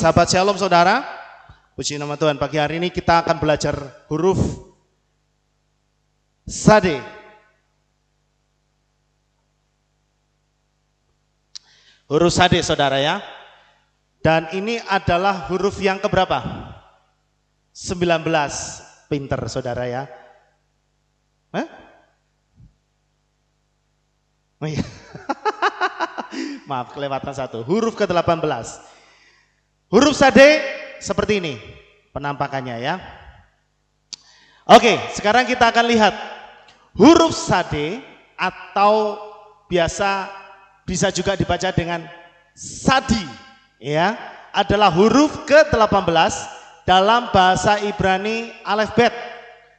sahabat Shalom saudara. Puji nama Tuhan, pagi hari ini kita akan belajar huruf Sade. Huruf Sade saudara ya. Dan ini adalah huruf yang keberapa? 19. Pinter saudara ya. Hah? Oh iya. Maaf, kelewatan satu. Huruf ke-18. Huruf Sade seperti ini penampakannya ya. Oke, sekarang kita akan lihat huruf Sade atau biasa bisa juga dibaca dengan Sadi ya, adalah huruf ke-18 dalam bahasa Ibrani alfabet.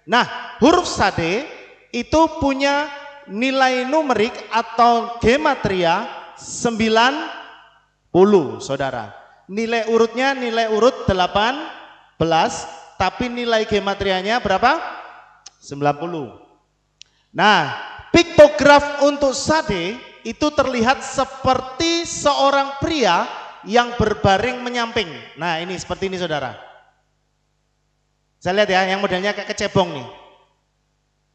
Nah, huruf Sade itu punya nilai numerik atau gematria 90 saudara. Nilai urutnya nilai urut 18, tapi nilai gematrianya berapa? 90. Nah, piktograf untuk Sade itu terlihat seperti seorang pria yang berbaring menyamping. Nah, ini seperti ini saudara. Saya lihat ya, yang modelnya kayak kecebong nih.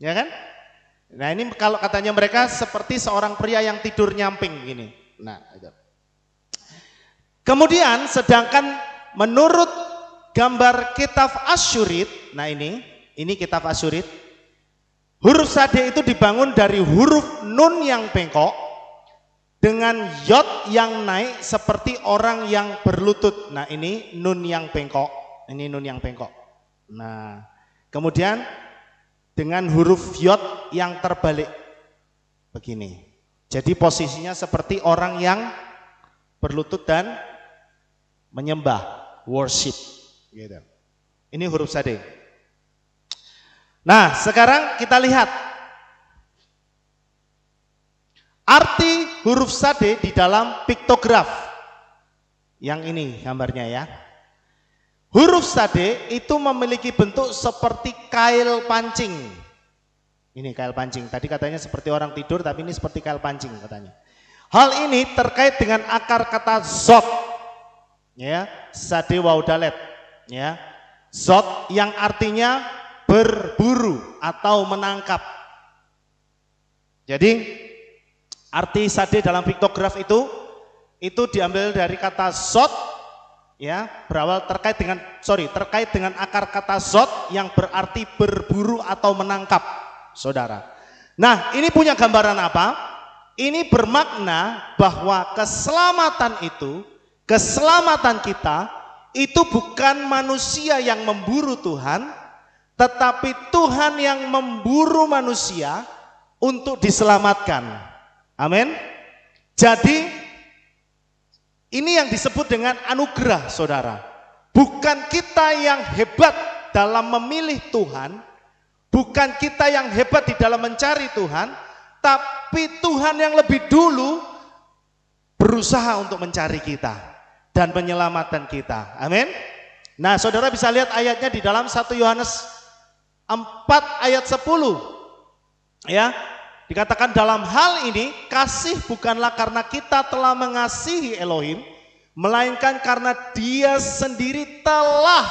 Ya kan? Nah, ini kalau katanya mereka seperti seorang pria yang tidur nyamping gini. Nah, itu. Kemudian sedangkan menurut gambar kitab Asyurit, nah ini kitab Asyurit, huruf Sade itu dibangun dari huruf nun yang bengkok dengan yod yang naik seperti orang yang berlutut. Nah ini nun yang bengkok, ini nun yang bengkok. Nah kemudian dengan huruf yod yang terbalik begini. Jadi posisinya seperti orang yang berlutut dan menyembah, worship gitu. Ini huruf Sade. Nah sekarang kita lihat arti huruf Sade di dalam piktograf. Yang ini gambarnya ya. Huruf Sade itu memiliki bentuk seperti kail pancing. Ini kail pancing, tadi katanya seperti orang tidur, tapi ini seperti kail pancing katanya. Hal ini terkait dengan akar kata zot, ya, Sade wau dalet, ya, zot yang artinya berburu atau menangkap. Jadi arti Sade dalam piktograf itu diambil dari kata zot, ya, berawal terkait dengan akar kata zot yang berarti berburu atau menangkap, saudara. Nah, ini punya gambaran apa? Ini bermakna bahwa keselamatan kita itu bukan manusia yang memburu Tuhan, tetapi Tuhan yang memburu manusia untuk diselamatkan. Amin. Jadi ini yang disebut dengan anugerah, saudara. Bukan kita yang hebat dalam memilih Tuhan, bukan kita yang hebat di dalam mencari Tuhan, tapi Tuhan yang lebih dulu berusaha untuk mencari kita dan menyelamatkan kita. Amin. Nah, saudara bisa lihat ayatnya di dalam 1 Yohanes 4 ayat 10. Ya, dikatakan dalam hal ini kasih bukanlah karena kita telah mengasihi Elohim, melainkan karena Dia sendiri telah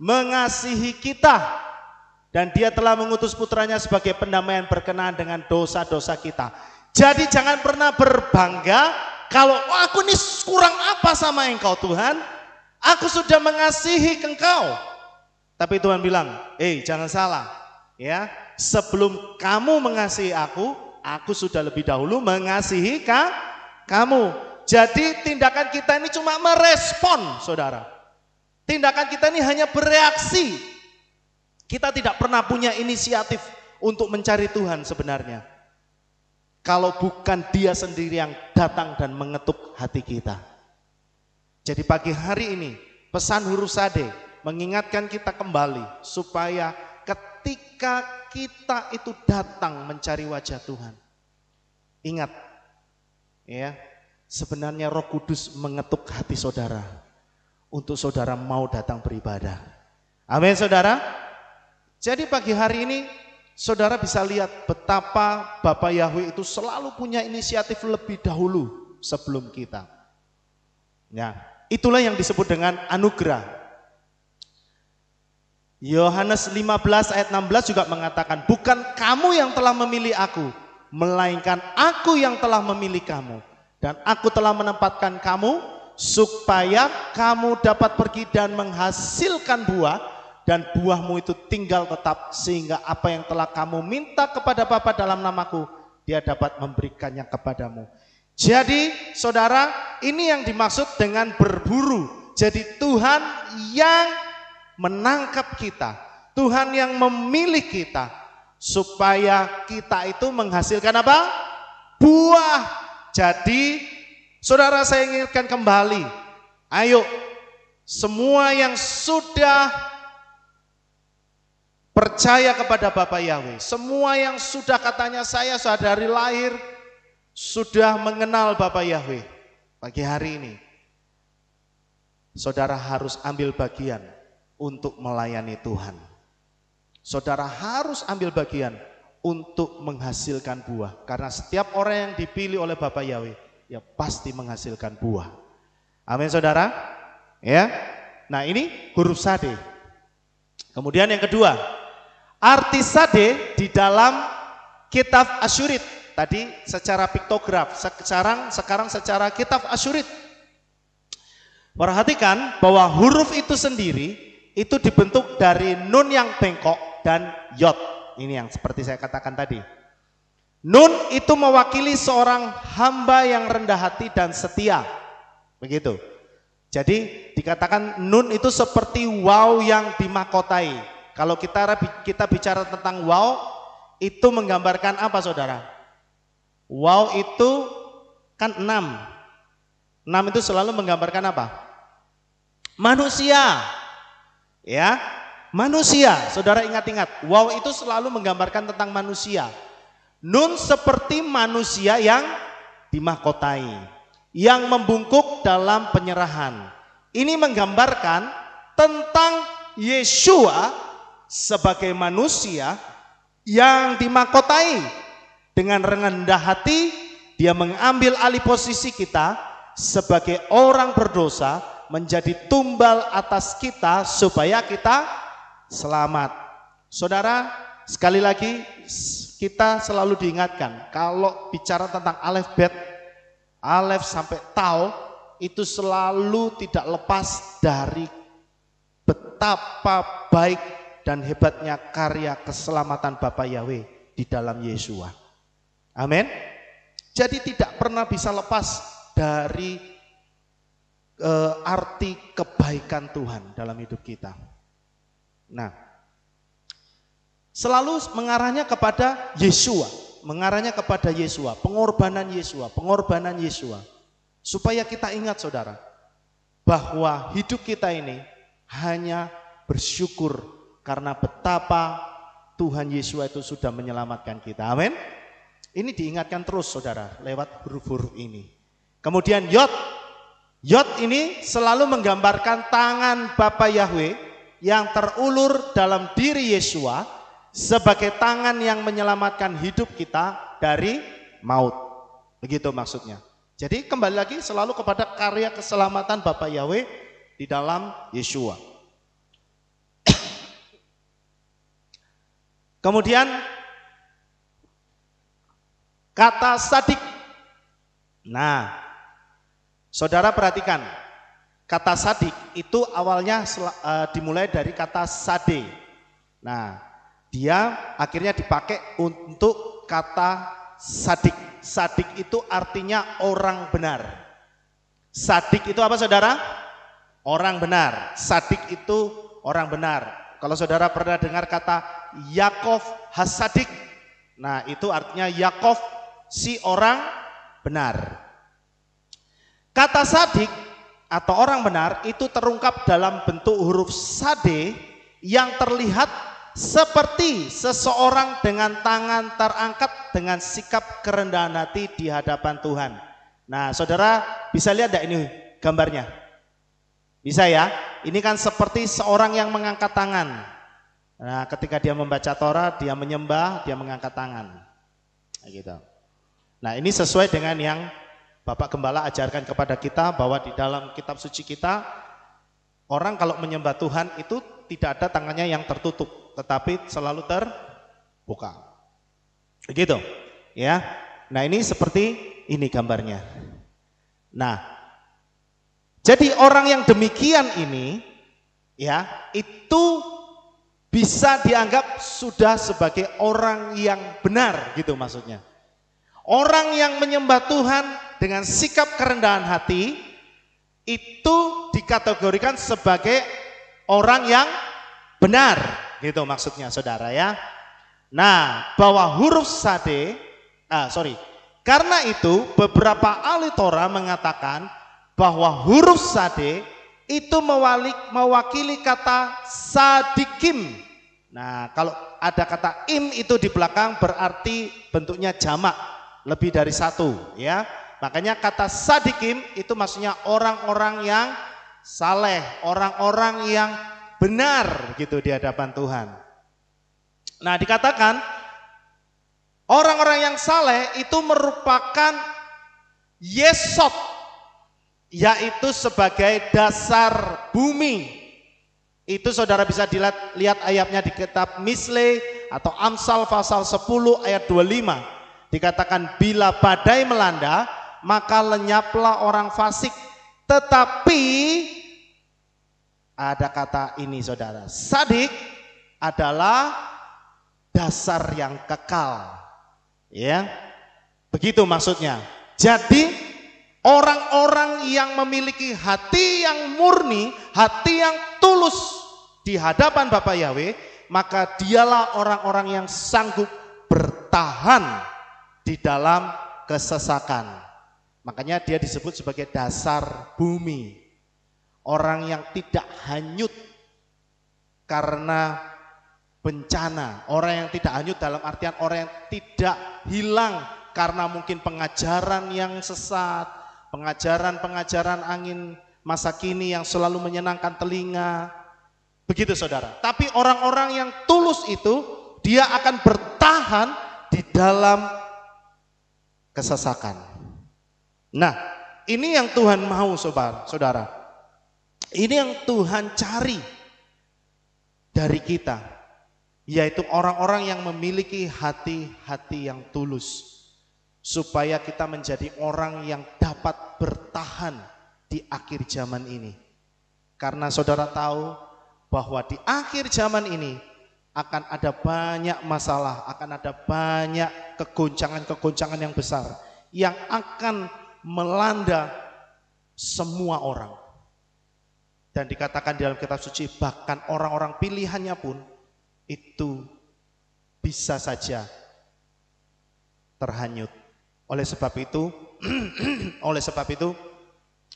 mengasihi kita. Dan Dia telah mengutus putranya sebagai pendamaian berkenaan dengan dosa-dosa kita. Jadi jangan pernah berbangga kalau aku ini kurang apa sama engkau Tuhan, aku sudah mengasihi engkau. Tapi Tuhan bilang, jangan salah, ya, sebelum kamu mengasihi aku sudah lebih dahulu mengasihi kamu. Jadi tindakan kita ini cuma merespon, saudara. Tindakan kita ini hanya bereaksi. Kita tidak pernah punya inisiatif untuk mencari Tuhan sebenarnya. Kalau bukan Dia sendiri yang datang dan mengetuk hati kita. Jadi pagi hari ini pesan huruf Sade mengingatkan kita kembali supaya ketika kita itu datang mencari wajah Tuhan, ingat ya, sebenarnya Roh Kudus mengetuk hati saudara untuk saudara mau datang beribadah. Amin saudara. Jadi pagi hari ini saudara bisa lihat betapa Bapak Yahweh itu selalu punya inisiatif lebih dahulu sebelum kita. Ya, Itulah yang disebut dengan anugerah. Yohanes 15 ayat 16 juga mengatakan, bukan kamu yang telah memilih aku, melainkan aku yang telah memilih kamu. Dan aku telah menempatkan kamu supaya kamu dapat pergi dan menghasilkan buah, dan buahmu itu tinggal tetap, sehingga apa yang telah kamu minta kepada Bapa dalam namaku, Dia dapat memberikannya kepadamu. Jadi saudara, ini yang dimaksud dengan berburu. Jadi Tuhan yang menangkap kita, Tuhan yang memilih kita, supaya kita itu menghasilkan apa? Buah. Jadi saudara, saya ingatkan kembali, ayo semua yang sudah percaya kepada Bapa Yahweh, semua yang sudah katanya saya sudah dari lahir sudah mengenal Bapa Yahweh, pagi hari ini saudara harus ambil bagian untuk melayani Tuhan. Saudara harus ambil bagian untuk menghasilkan buah, karena setiap orang yang dipilih oleh Bapa Yahweh ya pasti menghasilkan buah. Amin saudara. Ya. Nah, ini huruf sade. Kemudian yang kedua, arti sade di dalam kitab Asyurit. Tadi secara piktograf, sekarang secara kitab Asyurit. Perhatikan bahwa huruf itu sendiri itu dibentuk dari nun yang bengkok dan yod. Ini yang seperti saya katakan tadi. Nun itu mewakili seorang hamba yang rendah hati dan setia. Begitu. Jadi dikatakan nun itu seperti wow yang dimahkotai. Kalau kita bicara tentang wow, itu menggambarkan apa saudara? Wow itu kan 6. 6 itu selalu menggambarkan apa? Manusia. Ya. Manusia, saudara ingat-ingat, wow itu selalu menggambarkan tentang manusia. Nun seperti manusia yang dimahkotai, yang membungkuk dalam penyerahan. Ini menggambarkan tentang Yeshua sebagai manusia yang dimahkotai. Dengan rendah hati, Dia mengambil alih posisi kita sebagai orang berdosa, menjadi tumbal atas kita supaya kita selamat. Saudara, sekali lagi kita selalu diingatkan, kalau bicara tentang alef bet, alef sampai tau, itu selalu tidak lepas dari betapa baik dan hebatnya karya keselamatan Bapa Yahweh di dalam Yeshua. Amin. Jadi tidak pernah bisa lepas dari arti kebaikan Tuhan dalam hidup kita. Nah, selalu mengarahnya kepada Yeshua, pengorbanan Yeshua, supaya kita ingat saudara, bahwa hidup kita ini hanya bersyukur karena betapa Tuhan Yeshua itu sudah menyelamatkan kita. Amin. Ini diingatkan terus saudara lewat huruf-huruf ini. Kemudian Yod ini selalu menggambarkan tangan Bapa Yahweh yang terulur dalam diri Yeshua sebagai tangan yang menyelamatkan hidup kita dari maut. Begitu maksudnya. Jadi kembali lagi selalu kepada karya keselamatan Bapa Yahweh di dalam Yeshua. Kemudian kata sadik. Nah, saudara perhatikan, kata sadik itu awalnya dimulai dari kata sade. Nah, dia akhirnya dipakai untuk kata sadik. Sadik itu artinya orang benar. Sadik itu apa saudara? Orang benar. Sadik itu orang benar. Kalau saudara pernah dengar kata Yakov Hasadik, nah itu artinya Yakov si orang benar. Kata sadik atau orang benar itu terungkap dalam bentuk huruf sade yang terlihat seperti seseorang dengan tangan terangkat dengan sikap kerendahan hati di hadapan Tuhan. Nah, saudara bisa lihat enggak ini gambarnya? Bisa ya? Ini kan seperti seorang yang mengangkat tangan. Nah, ketika dia membaca Torah, dia menyembah, dia mengangkat tangan. Nah, gitu. Nah, ini sesuai dengan yang Bapak Gembala ajarkan kepada kita bahwa di dalam kitab suci kita, orang kalau menyembah Tuhan itu tidak ada tangannya yang tertutup, tetapi selalu terbuka. Begitu, ya. Nah, ini seperti ini gambarnya. Nah, jadi orang yang demikian ini, ya, itu bisa dianggap sudah sebagai orang yang benar, gitu maksudnya. Orang yang menyembah Tuhan dengan sikap kerendahan hati itu dikategorikan sebagai orang yang benar, gitu maksudnya saudara ya. Nah, bahwa huruf sade, karena itu beberapa ahli Torah mengatakan bahwa huruf sade itu mewakili kata sadikim. Nah, kalau ada kata im itu di belakang berarti bentuknya jamak, lebih dari satu, ya. Makanya kata sadikim itu maksudnya orang-orang yang saleh, orang-orang yang benar gitu di hadapan Tuhan. Nah, dikatakan orang-orang yang saleh itu merupakan yesod, yaitu sebagai dasar bumi. Itu saudara bisa lihat ayatnya di kitab Misle atau Amsal pasal 10 ayat 25. Dikatakan bila badai melanda maka lenyaplah orang fasik, tetapi ada kata ini saudara, sadik adalah dasar yang kekal, ya, begitu maksudnya. Jadi orang-orang yang memiliki hati yang murni, hati yang tulus di hadapan Bapa Yahweh, maka dialah orang-orang yang sanggup bertahan di dalam kesesakan. Makanya dia disebut sebagai dasar bumi. Orang yang tidak hanyut karena bencana. Orang yang tidak hanyut dalam artian orang yang tidak hilang karena mungkin pengajaran yang sesat, pengajaran angin masa kini yang selalu menyenangkan telinga. Begitu saudara. Tapi orang-orang yang tulus itu, dia akan bertahan di dalam kesesakan. Nah, ini yang Tuhan mau saudara. Ini yang Tuhan cari dari kita, yaitu orang-orang yang memiliki hati-hati yang tulus, supaya kita menjadi orang yang dapat bertahan di akhir zaman ini. Karena saudara tahu bahwa di akhir zaman ini akan ada banyak masalah, akan ada banyak kegoncangan-kegoncangan yang besar yang akan melanda semua orang. Dan dikatakan di dalam kitab suci bahkan orang-orang pilihannya pun itu bisa saja terhanyut. Oleh sebab itu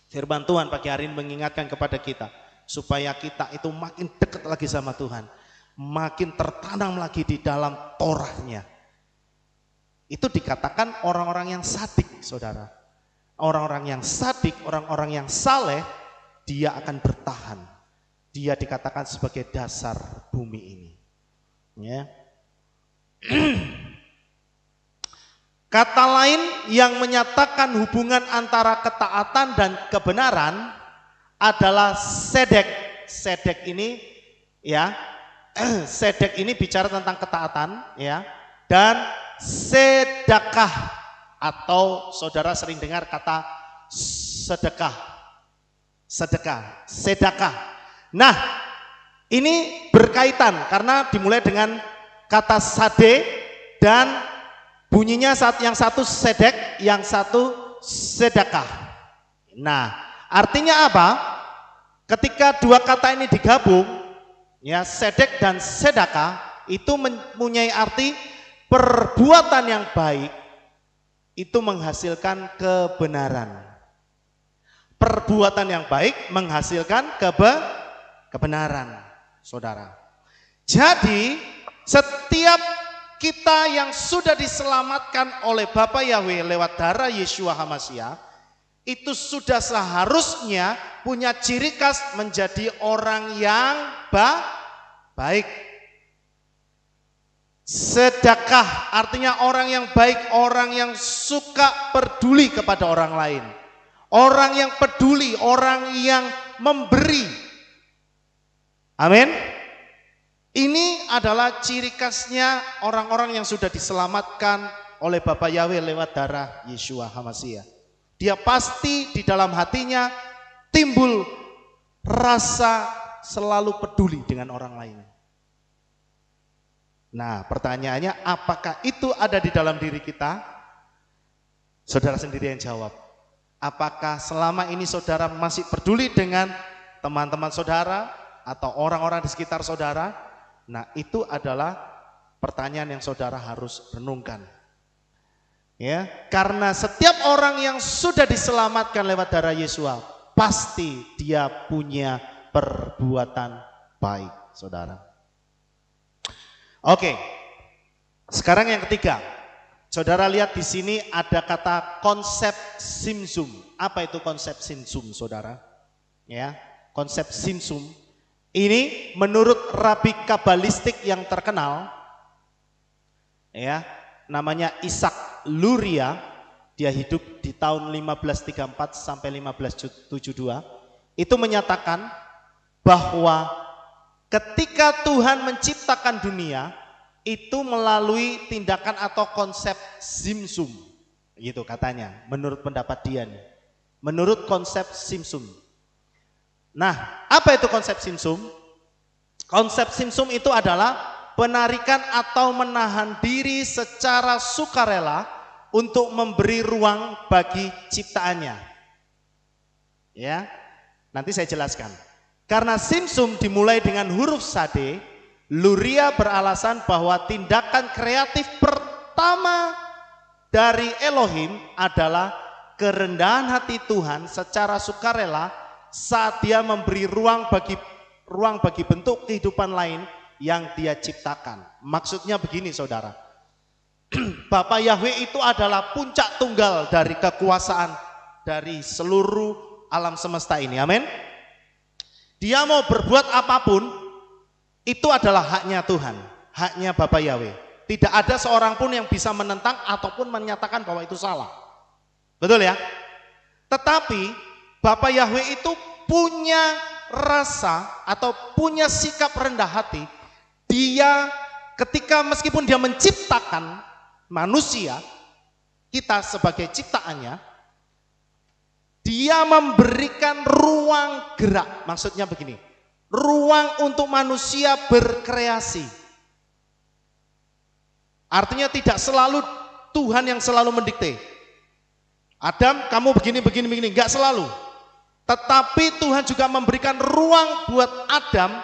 firman Tuhan pagi hari ini mengingatkan kepada kita supaya kita itu makin dekat lagi sama Tuhan, makin tertanam lagi di dalam Torahnya. Itu dikatakan orang-orang yang sadik, saudara. Orang-orang yang sadik, orang-orang yang saleh, dia akan bertahan. Dia dikatakan sebagai dasar bumi ini. Ya. Kata lain yang menyatakan hubungan antara ketaatan dan kebenaran adalah sedek. Sedek ini, ya, sedek ini bicara tentang ketaatan, ya, dan sedekah. Atau saudara sering dengar kata sedekah. Nah, ini berkaitan karena dimulai dengan kata sade dan bunyinya yang satu sedek, yang satu sedekah. Nah, artinya apa? Ketika dua kata ini digabung, ya, sedek dan sedekah itu mempunyai arti perbuatan yang baik itu menghasilkan kebenaran. Perbuatan yang baik menghasilkan kebenaran, saudara. Jadi setiap kita yang sudah diselamatkan oleh Bapa Yahweh lewat darah Yeshua HaMashiach, itu sudah seharusnya punya ciri khas menjadi orang yang baik. Sedekah artinya orang yang baik, orang yang suka peduli kepada orang lain. Orang yang peduli, orang yang memberi. Amin. Ini adalah ciri khasnya orang-orang yang sudah diselamatkan oleh Bapa Yahweh lewat darah Yeshua HaMashiach. Dia pasti di dalam hatinya timbul rasa selalu peduli dengan orang lain. Nah, pertanyaannya, apakah itu ada di dalam diri kita? Saudara sendiri yang jawab. Apakah selama ini saudara masih peduli dengan teman-teman saudara atau orang-orang di sekitar saudara? Nah, itu adalah pertanyaan yang saudara harus renungkan. Ya, karena setiap orang yang sudah diselamatkan lewat darah Yeshua, pasti dia punya perbuatan baik, saudara. Oke, sekarang yang ketiga, saudara lihat di sini ada kata konsep simsum. Apa itu konsep simsum, saudara? Ya, konsep simsum ini menurut rabi kabalistik yang terkenal, ya, namanya Ishak Luria. Dia hidup di tahun 1534 sampai 1572. Itu menyatakan bahwa ketika Tuhan menciptakan dunia, itu melalui tindakan atau konsep simsum, gitu katanya, menurut pendapat dia nih. Menurut konsep simsum. Nah, apa itu konsep simsum? Konsep simsum itu adalah penarikan atau menahan diri secara sukarela untuk memberi ruang bagi ciptaannya. Ya, nanti saya jelaskan. Karena simsum dimulai dengan huruf sade, Luria beralasan bahwa tindakan kreatif pertama dari Elohim adalah kerendahan hati Tuhan secara sukarela saat dia memberi ruang bagi bentuk kehidupan lain yang dia ciptakan. Maksudnya begini, saudara. Bapa Yahweh itu adalah puncak tunggal dari kekuasaan dari seluruh alam semesta ini. Amin. Dia mau berbuat apapun, itu adalah haknya Tuhan, haknya Bapa Yahweh. Tidak ada seorang pun yang bisa menentang ataupun menyatakan bahwa itu salah. Betul ya? Tetapi Bapa Yahweh itu punya rasa atau punya sikap rendah hati. Dia ketika meskipun dia menciptakan manusia, kita sebagai ciptaannya, dia memberikan ruang gerak. Maksudnya begini, ruang untuk manusia berkreasi. Artinya tidak selalu Tuhan yang selalu mendikte. Adam, kamu begini, enggak selalu. Tetapi Tuhan juga memberikan ruang buat Adam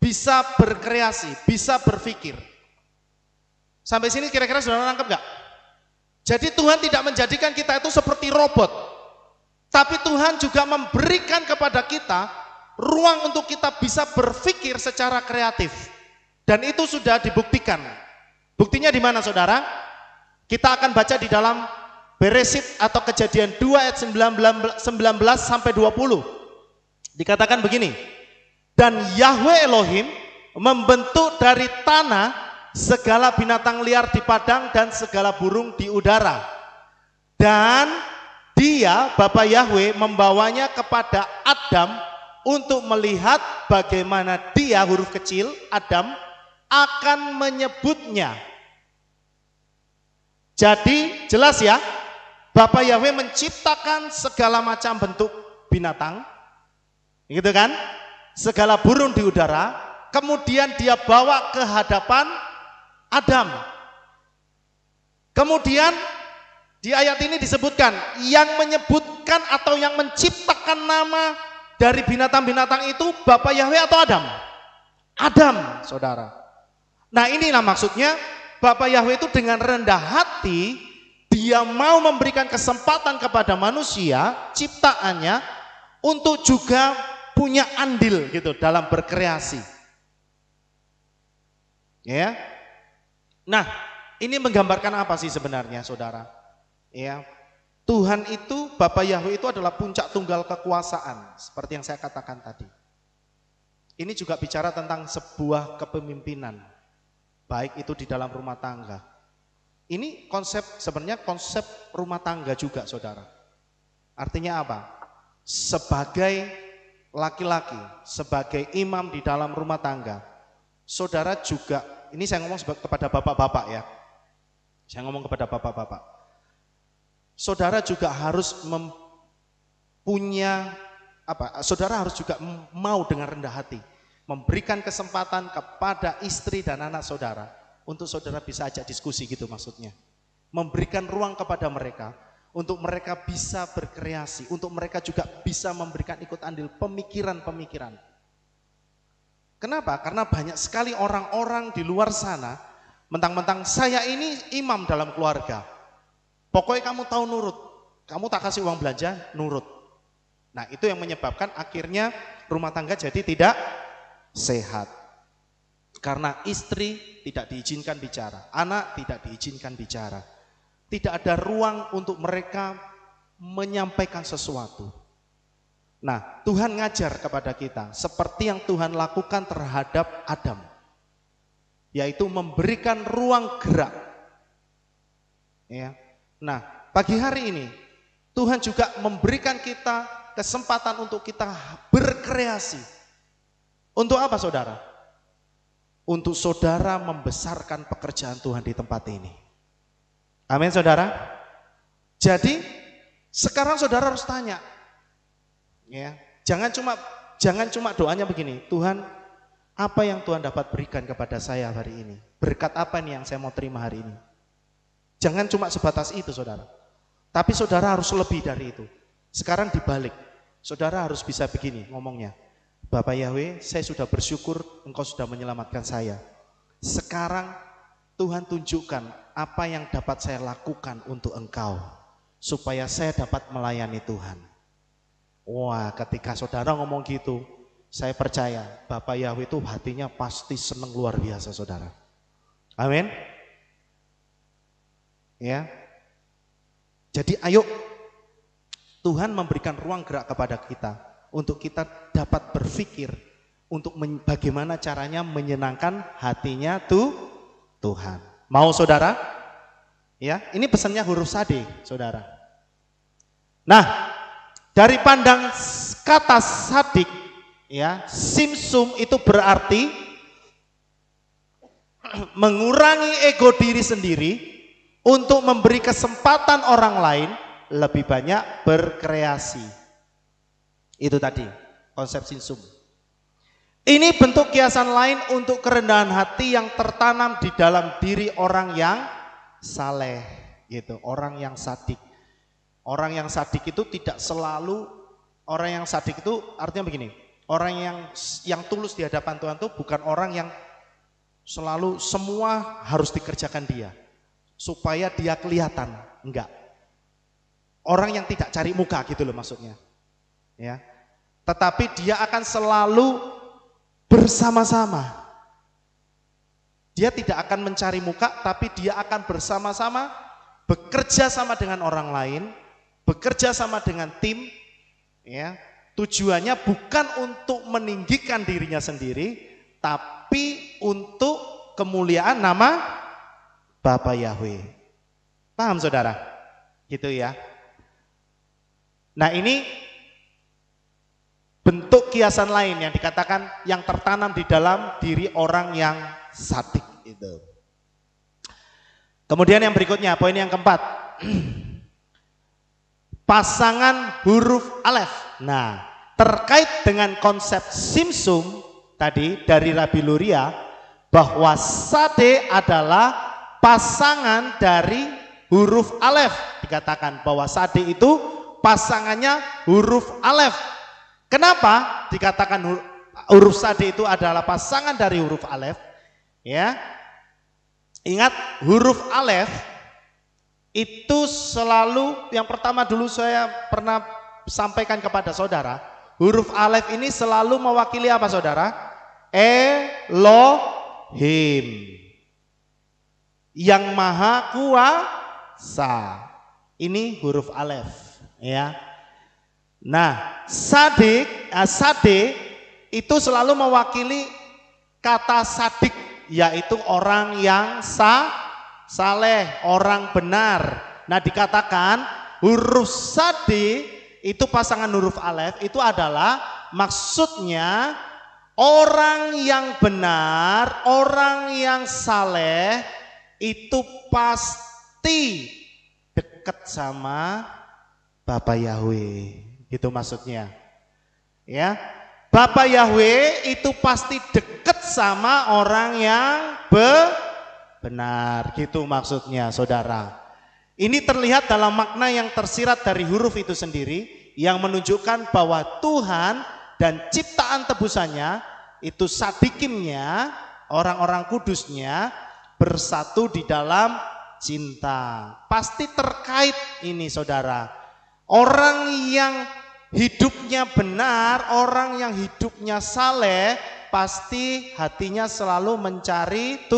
bisa berkreasi, bisa berpikir. Sampai sini kira-kira sudah nangkep enggak? Jadi Tuhan tidak menjadikan kita itu seperti robot. Tapi Tuhan juga memberikan kepada kita ruang untuk kita bisa berpikir secara kreatif. Dan itu sudah dibuktikan. Buktinya di mana, saudara? Kita akan baca di dalam Beresit atau Kejadian 2 ayat 19 sampai 20. Dikatakan begini. Dan Yahweh Elohim membentuk dari tanah segala binatang liar di padang dan segala burung di udara. Dan dia, Bapa Yahweh, membawanya kepada Adam untuk melihat bagaimana dia, huruf kecil, Adam, akan menyebutnya. Jadi jelas ya, Bapa Yahweh menciptakan segala macam bentuk binatang, gitu kan? Segala burung di udara, kemudian dia bawa ke hadapan Adam. Kemudian di ayat ini disebutkan yang menyebutkan atau yang menciptakan nama dari binatang-binatang itu Bapa Yahweh atau Adam? Adam, saudara. Nah, inilah maksudnya Bapa Yahweh itu dengan rendah hati dia mau memberikan kesempatan kepada manusia ciptaannya untuk juga punya andil gitu dalam berkreasi. Ya. Nah, ini menggambarkan apa sih sebenarnya, saudara? Ya, Tuhan itu, Bapa Yahweh itu adalah puncak tunggal kekuasaan, seperti yang saya katakan tadi. Ini juga bicara tentang sebuah kepemimpinan. baik itu di dalam rumah tangga. Ini sebenarnya konsep rumah tangga juga, saudara. Artinya apa? Sebagai laki-laki, sebagai imam di dalam rumah tangga, saudara juga, ini saya ngomong kepada bapak-bapak ya. Saya ngomong kepada bapak-bapak. Saudara juga harus saudara harus juga mau dengan rendah hati memberikan kesempatan kepada istri dan anak saudara untuk saudara bisa ajak diskusi gitu maksudnya. Memberikan ruang kepada mereka untuk mereka bisa berkreasi, untuk mereka juga bisa memberikan ikut andil pemikiran-pemikiran. Kenapa? Karena banyak sekali orang-orang di luar sana mentang-mentang saya ini imam dalam keluarga. Pokoknya kamu tahu nurut, kamu tak kasih uang belanja, nurut. Nah itu yang menyebabkan akhirnya rumah tangga jadi tidak sehat. Karena istri tidak diizinkan bicara, anak tidak diizinkan bicara. Tidak ada ruang untuk mereka menyampaikan sesuatu. Nah Tuhan ngajar kepada kita seperti yang Tuhan lakukan terhadap Adam. Yaitu memberikan ruang gerak. Ya. Nah pagi hari ini Tuhan juga memberikan kita kesempatan untuk kita berkreasi. Untuk apa saudara? Untuk saudara membesarkan pekerjaan Tuhan di tempat ini. Amin saudara. Jadi sekarang saudara harus tanya, ya, jangan cuma doanya begini, Tuhan apa yang Tuhan dapat berikan kepada saya hari ini? Berkat apa nih yang saya mau terima hari ini? Jangan cuma sebatas itu saudara. Tapi saudara harus lebih dari itu. Sekarang dibalik, saudara harus bisa begini ngomongnya. Bapak Yahweh, saya sudah bersyukur Engkau sudah menyelamatkan saya. Sekarang Tuhan tunjukkan apa yang dapat saya lakukan untuk Engkau, supaya saya dapat melayani Tuhan. Wah, ketika saudara ngomong gitu, saya percaya Bapak Yahweh itu hatinya pasti senang luar biasa saudara. Amin. Ya. Jadi ayo Tuhan memberikan ruang gerak kepada kita untuk kita dapat berpikir untuk bagaimana caranya menyenangkan hatinya Tuhan. Mau saudara? Ya, ini pesannya huruf sade, saudara. Nah, dari pandang kata sadik, ya, simsum itu berarti mengurangi ego diri sendiri untuk memberi kesempatan orang lain lebih banyak berkreasi. Itu tadi konsep simsum. Ini bentuk kiasan lain untuk kerendahan hati yang tertanam di dalam diri orang yang saleh, gitu. Orang yang sadik. Orang yang sadik itu tidak selalu, orang yang sadik itu artinya begini. Orang yang tulus di hadapan Tuhan itu bukan orang yang selalu semua harus dikerjakan dia supaya dia kelihatan, enggak. Orang yang tidak cari muka gitu loh maksudnya. Ya. Tetapi dia akan selalu bersama-sama. Dia tidak akan mencari muka, tapi dia akan bersama-sama bekerja sama dengan orang lain, bekerja sama dengan tim, ya. Tujuannya bukan untuk meninggikan dirinya sendiri, tapi untuk kemuliaan nama Bapa Yahweh. Paham saudara? Gitu ya. Nah ini bentuk kiasan lain yang dikatakan yang tertanam di dalam diri orang yang sadik itu. Kemudian yang berikutnya, poin yang keempat. Pasangan huruf alef. Nah, terkait dengan konsep simsum tadi dari Rabi Luria, bahwa sade adalah pasangan dari huruf alef. Dikatakan bahwa sade itu pasangannya huruf alef. Kenapa dikatakan huruf sade itu adalah pasangan dari huruf alef? Ya, ingat huruf alef itu selalu, yang pertama dulu saya pernah sampaikan kepada saudara, huruf alef ini selalu mewakili apa saudara? Elohim, yang maha kuasa. Ini huruf alef, ya. Nah, sade itu selalu mewakili kata sadik, yaitu orang yang saleh, orang benar. Nah, dikatakan huruf sade itu pasangan huruf alef itu adalah maksudnya orang yang benar, orang yang saleh itu pasti dekat sama Bapa Yahweh. Gitu maksudnya. Ya. Bapa Yahweh itu pasti dekat sama orang yang benar. Gitu maksudnya, Saudara. Ini terlihat dalam makna yang tersirat dari huruf itu sendiri yang menunjukkan bahwa Tuhan dan ciptaan tebusannya itu sadikimnya, orang-orang kudusnya bersatu di dalam cinta. Pasti terkait ini, Saudara. Orang yang hidupnya benar, orang yang hidupnya saleh, pasti hatinya selalu mencari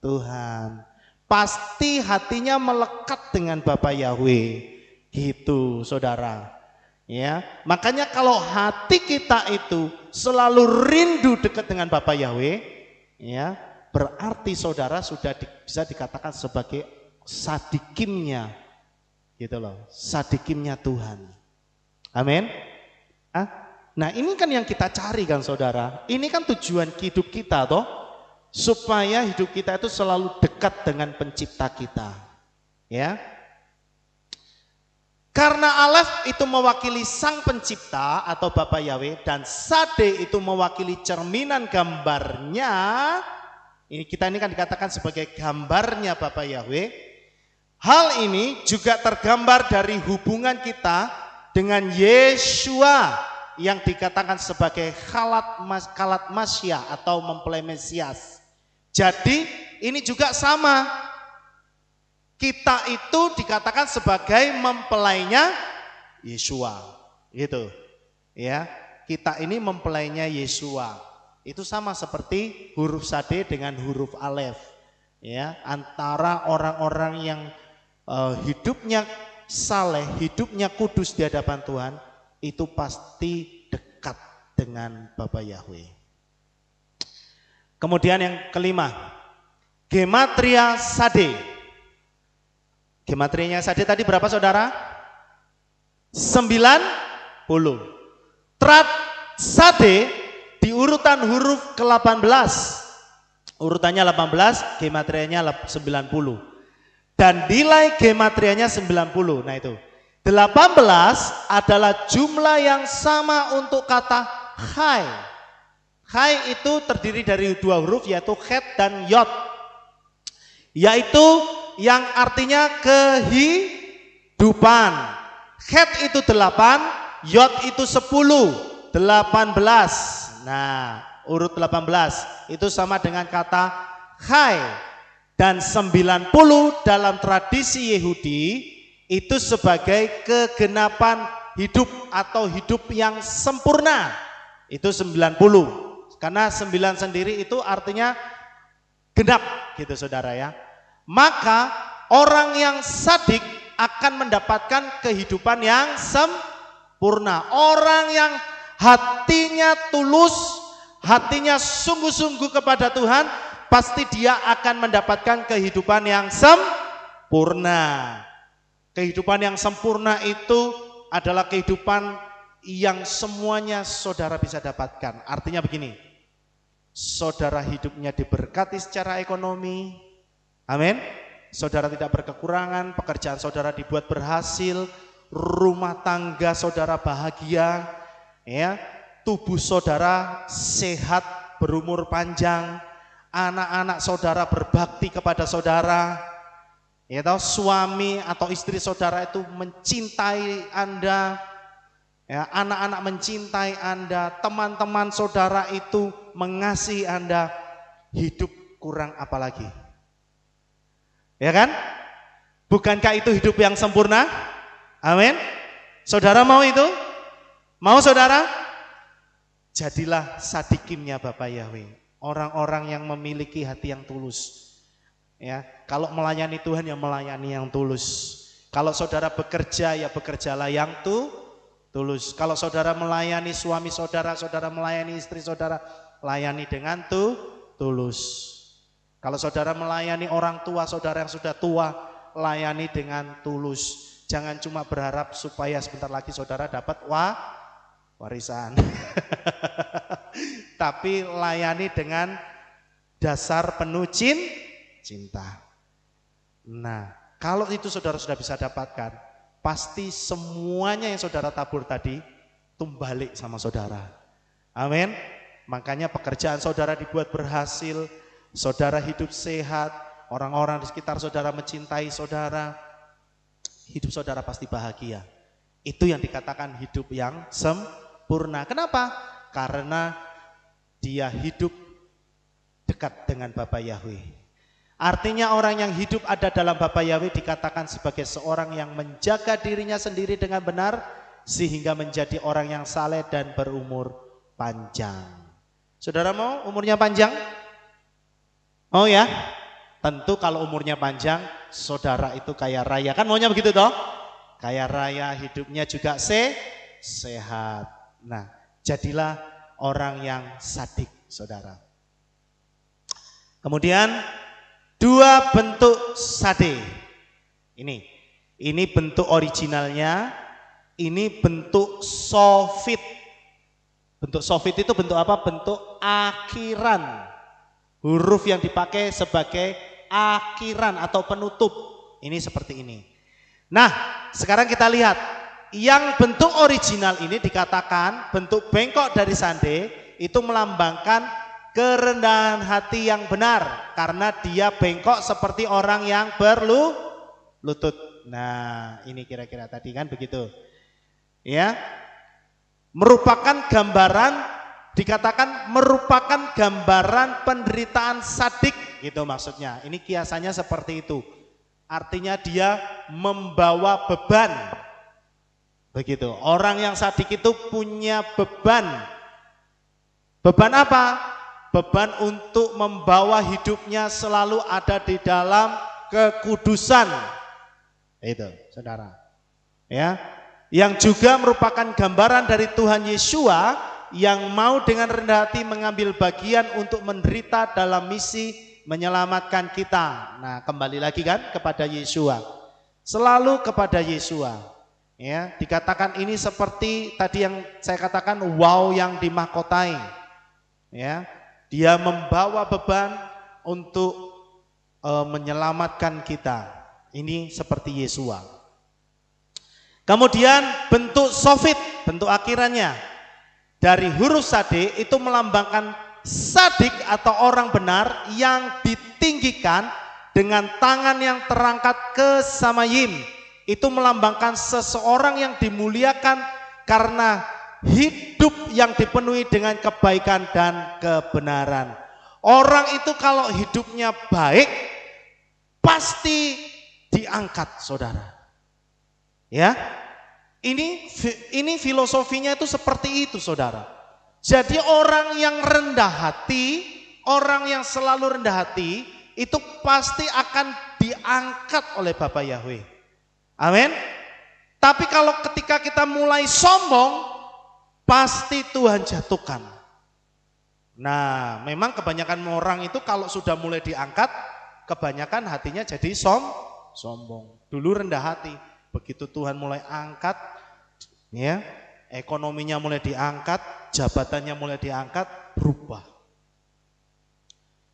Tuhan. Pasti hatinya melekat dengan Bapa Yahweh. Gitu, Saudara. Ya, makanya kalau hati kita itu selalu rindu dekat dengan Bapa Yahweh, ya, berarti Saudara sudah bisa dikatakan sebagai sadikimnya. Gitu loh, sadikimnya Tuhan. Amin. Nah, ini kan yang kita cari kan, Saudara. Ini kan tujuan hidup kita toh, supaya hidup kita itu selalu dekat dengan pencipta kita. Ya. Karena alef itu mewakili sang pencipta atau Bapa Yahweh dan sade itu mewakili cerminan gambarnya. Kita ini kan dikatakan sebagai gambarnya Bapa Yahweh. Hal ini juga tergambar dari hubungan kita dengan Yeshua yang dikatakan sebagai kalat masya atau mempelai Mesias. Jadi ini juga sama. Kita itu dikatakan sebagai mempelainya Yeshua. Gitu. Ya, kita ini mempelainya Yeshua. Itu sama seperti huruf sade dengan huruf alef. Ya, antara orang-orang yang hidupnya saleh, hidupnya kudus di hadapan Tuhan, itu pasti dekat dengan Bapa Yahweh. Kemudian yang kelima, gematria sade. Gematrianya sade tadi berapa, Saudara? 90. Trat sade di urutan huruf ke-18. Urutannya 18, gematrianya 90. Dan nilai gematrianya 90. Nah itu 18 adalah jumlah yang sama untuk kata Chai. Chai itu terdiri dari dua huruf yaitu Chet dan Yod, yaitu yang artinya kehidupan. Chet itu 8, Yod itu 10, 18. Nah, urut 18 itu sama dengan kata Chai. Dan 90 dalam tradisi Yahudi itu sebagai kegenapan hidup atau hidup yang sempurna. Itu 90. Karena 9 sendiri itu artinya genap gitu, Saudara ya. Maka orang yang sadik akan mendapatkan kehidupan yang sempurna. Orang yang hatinya tulus, hatinya sungguh-sungguh kepada Tuhan, pasti dia akan mendapatkan kehidupan yang sempurna. Kehidupan yang sempurna itu adalah kehidupan yang semuanya Saudara bisa dapatkan. Artinya begini, Saudara hidupnya diberkati secara ekonomi, amin. Saudara tidak berkekurangan, pekerjaan Saudara dibuat berhasil, rumah tangga Saudara bahagia, ya, tubuh Saudara sehat, berumur panjang, anak-anak Saudara berbakti kepada Saudara, ya tahu, suami atau istri Saudara itu mencintai Anda, ya, anak-anak mencintai Anda, teman-teman Saudara itu mengasihi Anda. Hidup kurang apa lagi? Ya kan? Bukankah itu hidup yang sempurna? Amin. Saudara mau itu? Mau, Saudara? Jadilah sadikimnya Bapa Yahweh. Orang-orang yang memiliki hati yang tulus. Ya, kalau melayani Tuhan ya melayani yang tulus. Kalau Saudara bekerja ya bekerjalah yang tulus. Kalau Saudara melayani suami Saudara, Saudara melayani istri Saudara, layani dengan tulus. Kalau saudara melayani orang tua, saudara yang sudah tua, layani dengan tulus. Jangan cuma berharap supaya sebentar lagi saudara dapat warisan. Tapi layani dengan dasar penuh cinta. Nah, kalau itu saudara sudah bisa dapatkan, pasti semuanya yang saudara tabur tadi tumbalik sama saudara. Amin. Makanya pekerjaan saudara dibuat berhasil, saudara hidup sehat, orang-orang di sekitar saudara mencintai saudara, hidup saudara pasti bahagia. Itu yang dikatakan hidup yang sempurna. Kenapa? Karena dia hidup dekat dengan Bapa Yahweh. Artinya orang yang hidup ada dalam Bapa Yahweh dikatakan sebagai seorang yang menjaga dirinya sendiri dengan benar, sehingga menjadi orang yang saleh dan berumur panjang. Saudara mau umurnya panjang? Oh ya? Tentu kalau umurnya panjang, saudara itu kaya raya. Kan maunya begitu toh? Kaya raya, hidupnya juga sehat. Nah, jadilah orang yang sadik, saudara. Kemudian 2 bentuk sade. Ini bentuk originalnya, ini bentuk sofit. Bentuk sofit itu bentuk apa? Bentuk akhiran. Huruf yang dipakai sebagai akhiran atau penutup. Ini seperti ini. Nah, sekarang kita lihat. Yang bentuk original ini dikatakan bentuk bengkok dari sande itu melambangkan kerendahan hati yang benar. Karena dia bengkok seperti orang yang berlutut. Nah, ini kira-kira tadi kan begitu. Ya. Merupakan gambaran, dikatakan merupakan gambaran penderitaan sadik gitu maksudnya. Ini kiasannya seperti itu. Artinya dia membawa beban. Begitu. Orang yang sadik itu punya beban. Beban apa? Beban untuk membawa hidupnya selalu ada di dalam kekudusan. Itu, saudara. Ya. Yang juga merupakan gambaran dari Tuhan Yeshua yang mau dengan rendah hati mengambil bagian untuk menderita dalam misi menyelamatkan kita. Nah, kembali lagi kan kepada Yeshua. Selalu kepada Yeshua. Ya, dikatakan ini seperti tadi yang saya katakan wow yang dimahkotai. Ya, dia membawa beban untuk menyelamatkan kita. Ini seperti Yeshua. Kemudian bentuk sofit, bentuk akhirannya dari huruf sade itu melambangkan sadik atau orang benar yang ditinggikan dengan tangan yang terangkat ke samayim. Itu melambangkan seseorang yang dimuliakan karena hidup yang dipenuhi dengan kebaikan dan kebenaran. Orang itu kalau hidupnya baik pasti diangkat, saudara. Ya, ini filosofinya itu seperti itu, saudara. Jadi orang yang rendah hati, orang yang selalu rendah hati, itu pasti akan diangkat oleh Bapa Yahweh. Amin. Tapi kalau ketika kita mulai sombong, pasti Tuhan jatuhkan. Nah, memang kebanyakan orang itu kalau sudah mulai diangkat, kebanyakan hatinya jadi sombong. Dulu rendah hati. Begitu Tuhan mulai angkat, ya, ekonominya mulai diangkat, jabatannya mulai diangkat, berubah.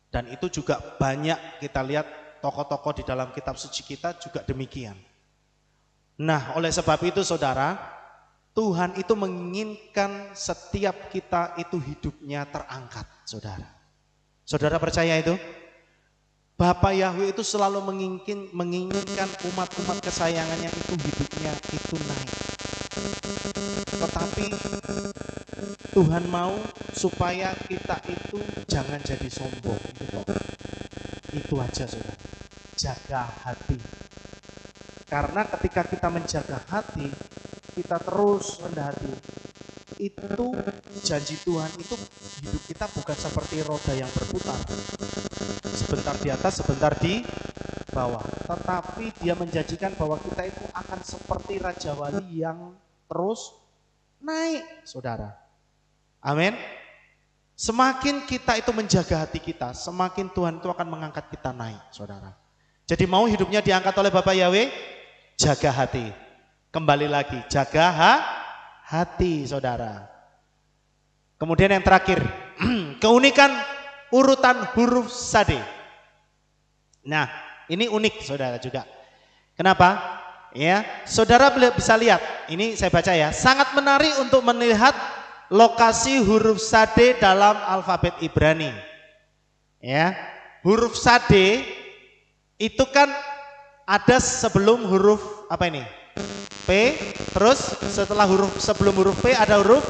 Dan itu juga banyak kita lihat tokoh-tokoh di dalam kitab suci kita juga demikian. Nah, oleh sebab itu saudara, Tuhan itu menginginkan setiap kita itu hidupnya terangkat, saudara. Saudara percaya itu? Bapa Yahweh itu selalu menginginkan umat-umat kesayangannya itu hidupnya itu naik. Tetapi Tuhan mau supaya kita itu jangan jadi sombong. Itu aja, saudara. Jaga hati. Karena ketika kita menjaga hati, kita terus rendah hati. Itu janji Tuhan itu hidup kita bukan seperti roda yang berputar. Sebentar di atas, sebentar di bawah. Tetapi dia menjanjikan bahwa kita itu akan seperti Raja Wali yang terus naik, saudara. Amin. Semakin kita itu menjaga hati kita, semakin Tuhan itu akan mengangkat kita naik, saudara. Jadi mau hidupnya diangkat oleh Bapak Yahweh, jaga hati. Kembali lagi, jaga hati, saudara. Kemudian yang terakhir, keunikan urutan huruf sade. Nah, ini unik, saudara juga. Kenapa? Ya, saudara bisa lihat. Ini saya baca ya. Sangat menarik untuk melihat lokasi huruf sade dalam alfabet Ibrani. Ya, huruf sade itu kan ada sebelum huruf apa ini? P, terus setelah sebelum huruf P ada huruf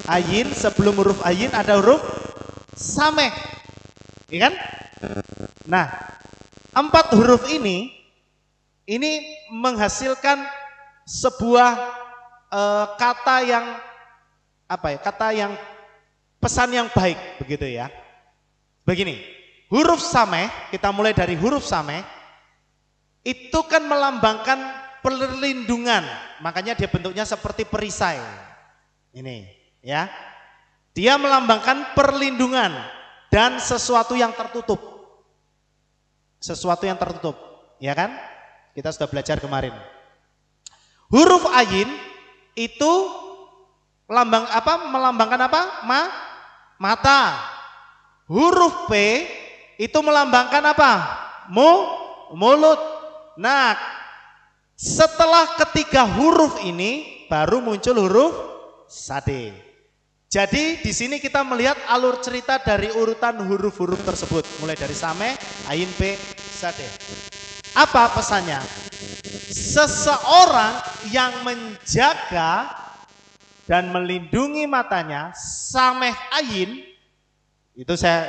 ayin, sebelum huruf ayin ada huruf sameh. Ya kan? Nah, 4 huruf ini menghasilkan sebuah kata yang apa ya? Kata yang pesan yang baik, begitu ya. Begini, huruf sameh, kita mulai dari huruf sameh, itu kan melambangkan perlindungan, makanya dia bentuknya seperti perisai. Ini, ya. Dia melambangkan perlindungan dan sesuatu yang tertutup. Sesuatu yang tertutup, ya kan? Kita sudah belajar kemarin. Huruf ayin itu melambangkan apa? Mata. Huruf P itu melambangkan apa? Mulut. Nah, setelah ketiga huruf ini baru muncul huruf sade. Jadi di sini kita melihat alur cerita dari urutan huruf-huruf tersebut, mulai dari sameh, ayin, P, sade. Apa pesannya? Seseorang yang menjaga dan melindungi matanya, sameh ayin, itu saya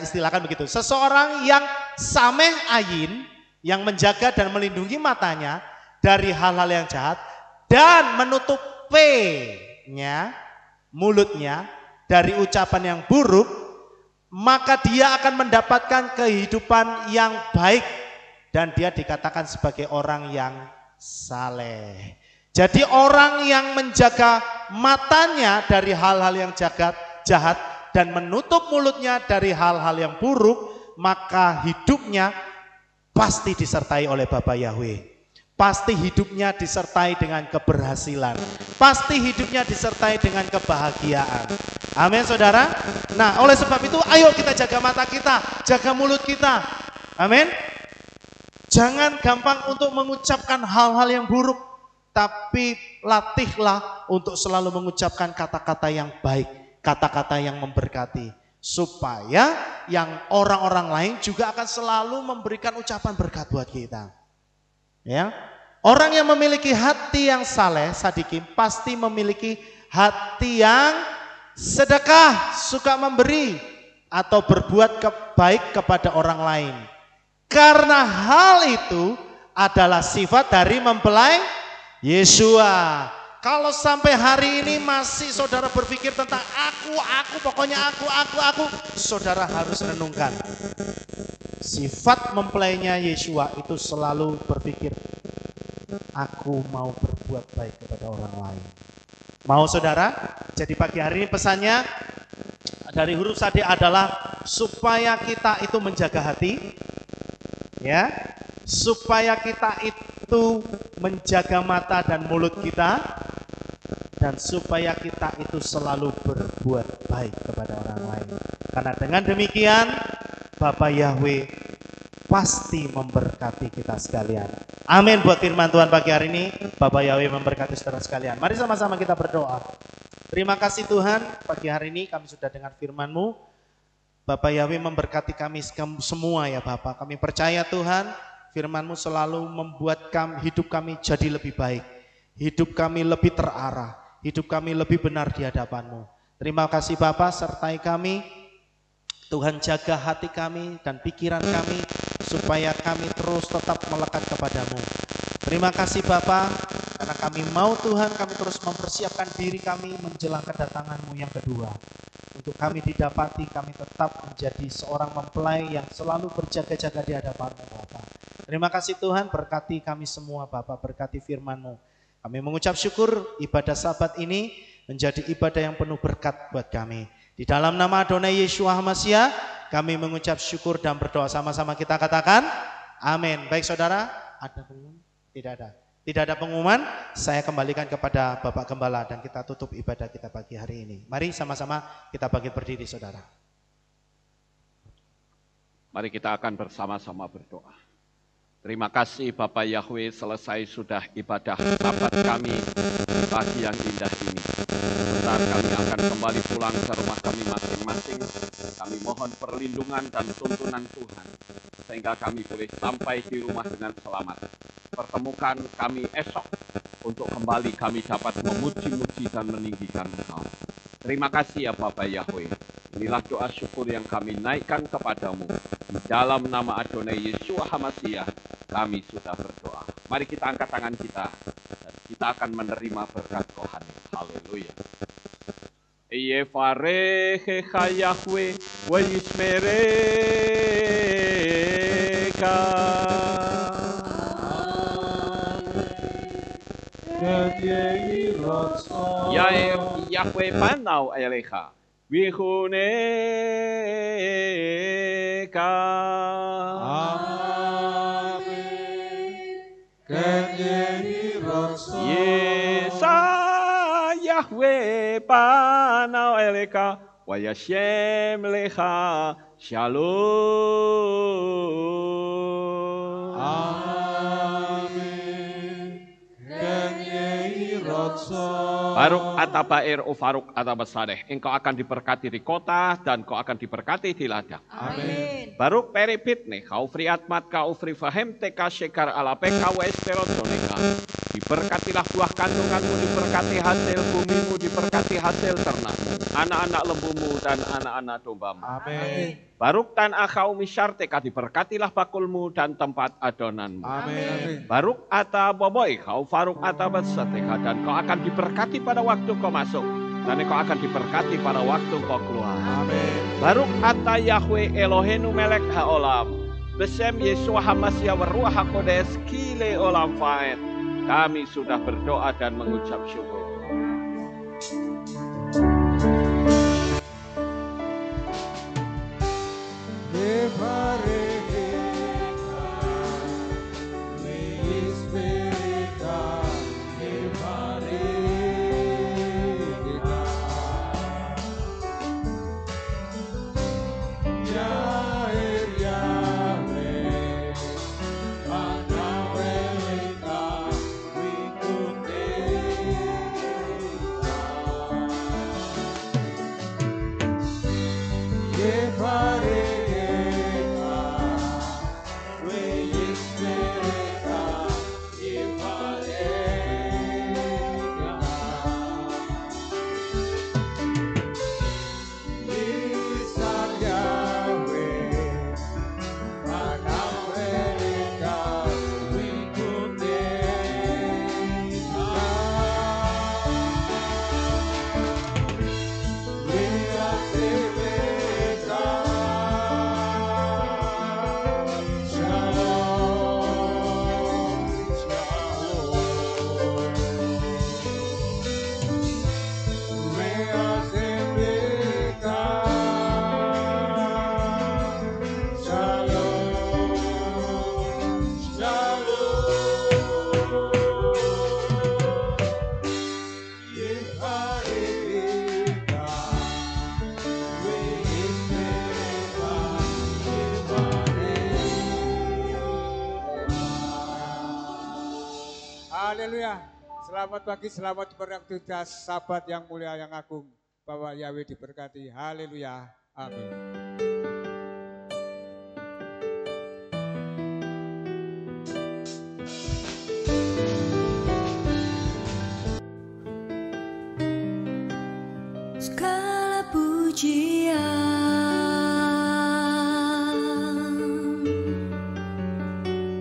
istilahkan begitu. Seseorang yang sameh ayin, yang menjaga dan melindungi matanya dari hal-hal yang jahat dan menutup P-nya, mulutnya dari ucapan yang buruk, maka dia akan mendapatkan kehidupan yang baik dan dia dikatakan sebagai orang yang saleh. Jadi orang yang menjaga matanya dari hal-hal yang jahat dan menutup mulutnya dari hal-hal yang buruk, maka hidupnya pasti disertai oleh Bapa Yahweh. Pasti hidupnya disertai dengan keberhasilan. Pasti hidupnya disertai dengan kebahagiaan. Amin, saudara. Nah, oleh sebab itu ayo kita jaga mata kita, jaga mulut kita. Amin. Jangan gampang untuk mengucapkan hal-hal yang buruk, tapi latihlah untuk selalu mengucapkan kata-kata yang baik, kata-kata yang memberkati, supaya yang orang-orang lain juga akan selalu memberikan ucapan berkat buat kita. Ya, orang yang memiliki hati yang saleh, sadikim, pasti memiliki hati yang sedekah, suka memberi atau berbuat baik kepada orang lain. Karena hal itu adalah sifat dari mempelai Yeshua. Kalau sampai hari ini masih saudara berpikir tentang aku, pokoknya aku, saudara harus renungkan. Sifat mempelainya Yeshua itu selalu berpikir, aku mau berbuat baik kepada orang lain. Mau saudara? Jadi pagi hari ini pesannya dari huruf sade adalah supaya kita itu menjaga hati, ya, supaya kita itu menjaga mata dan mulut kita, dan supaya kita itu selalu berbuat baik kepada orang lain. Karena dengan demikian Bapa Yahweh pasti memberkati kita sekalian. Amin buat firman Tuhan pagi hari ini. Bapa Yahweh memberkati saudara sekalian. Mari sama-sama kita berdoa. Terima kasih Tuhan, pagi hari ini kami sudah dengar firman-Mu. Bapa Yahweh memberkati kami semua ya Bapak. Kami percaya Tuhan, firman-Mu selalu membuat hidup kami jadi lebih baik. Hidup kami lebih terarah. Hidup kami lebih benar di hadapan-Mu. Terima kasih Bapak, sertai kami. Tuhan jaga hati kami dan pikiran kami supaya kami terus tetap melekat kepadamu. Terima kasih Bapa, karena kami mau Tuhan, kami terus mempersiapkan diri kami menjelang kedatangan-Mu yang kedua. Untuk kami didapati, kami tetap menjadi seorang mempelai yang selalu berjaga-jaga di hadapan-Mu Bapa. Terima kasih Tuhan, berkati kami semua Bapa, berkati firman-Mu. Kami mengucap syukur ibadah Sabat ini menjadi ibadah yang penuh berkat buat kami. Di dalam nama Adonai Yeshua HaMashiach kami mengucap syukur dan berdoa, sama-sama kita katakan amin. Baik saudara, ada pengumuman? Tidak ada. Tidak ada pengumuman, saya kembalikan kepada Bapak Gembala dan kita tutup ibadah kita pagi hari ini. Mari sama-sama kita bangkit berdiri saudara. Mari kita akan bersama-sama berdoa. Terima kasih Bapak Yahweh, selesai sudah ibadah Sabat kami pagi yang indah ini. Sebentar kami akan kembali pulang ke rumah kami masing-masing. Kami mohon perlindungan dan tuntunan Tuhan, sehingga kami boleh sampai di rumah dengan selamat. Pertemukan kami esok untuk kembali kami dapat memuji-muji dan meninggikan Engkau. Terima kasih ya Bapak Yahweh. Inilah doa syukur yang kami naikkan kepadamu. Di dalam nama Adonai Yeshua HaMashiach kami sudah berdoa. Mari kita angkat tangan kita dan kita akan menerima berkat rohani. Haleluya. Yevarechecha Yahweh wa yishmereka. Yair Yahweh panau elecha vihuneka. Yesa Yahweh panau elecha wa yashem lecha shalom. Baruk atabair ufaruk atabasadeh. Engkau akan diberkati di kota dan kau akan diberkati di ladang. Amin. Baruk peripit nih, kau friat mat kau fri fahem teka shekar ala peka westerosoneka. Diberkatilah buah kandunganmu, diberkati hasil bumimu, diberkati hasil ternakmu, anak-anak lembumu dan anak-anak dombamu. Amin. Baruk tan akau misyarteka, diberkatilah bakulmu dan tempat adonanmu. Amin. Baruk ata boboy, kau faruk ata besateka, dan kau akan diberkati pada waktu kau masuk, dan kau akan diberkati pada waktu kau keluar. Amin. Baruk ata Yahweh Elohenu melek haolam, besem Yeshua HaMashiach waruah hakodes kile olam faed. Kami sudah berdoa dan mengucap syukur. Haleluya. Selamat pagi, selamat beraktivitas Sabat yang mulia yang agung. Bapak Yahweh diberkati. Haleluya. Amin. Segala pujian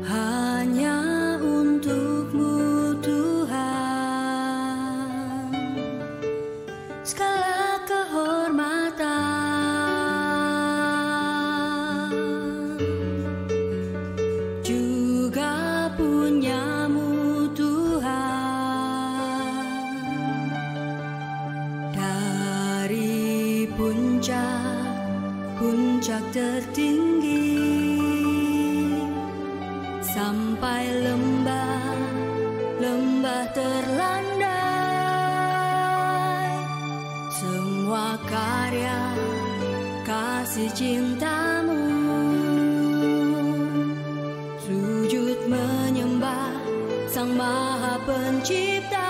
hanya untuk-Mu Tuhan, segala kehormatan puncak tertinggi, sampai lembah terlandai. Semua karya kasih cintamu, sujud menyembah Sang Maha Pencipta.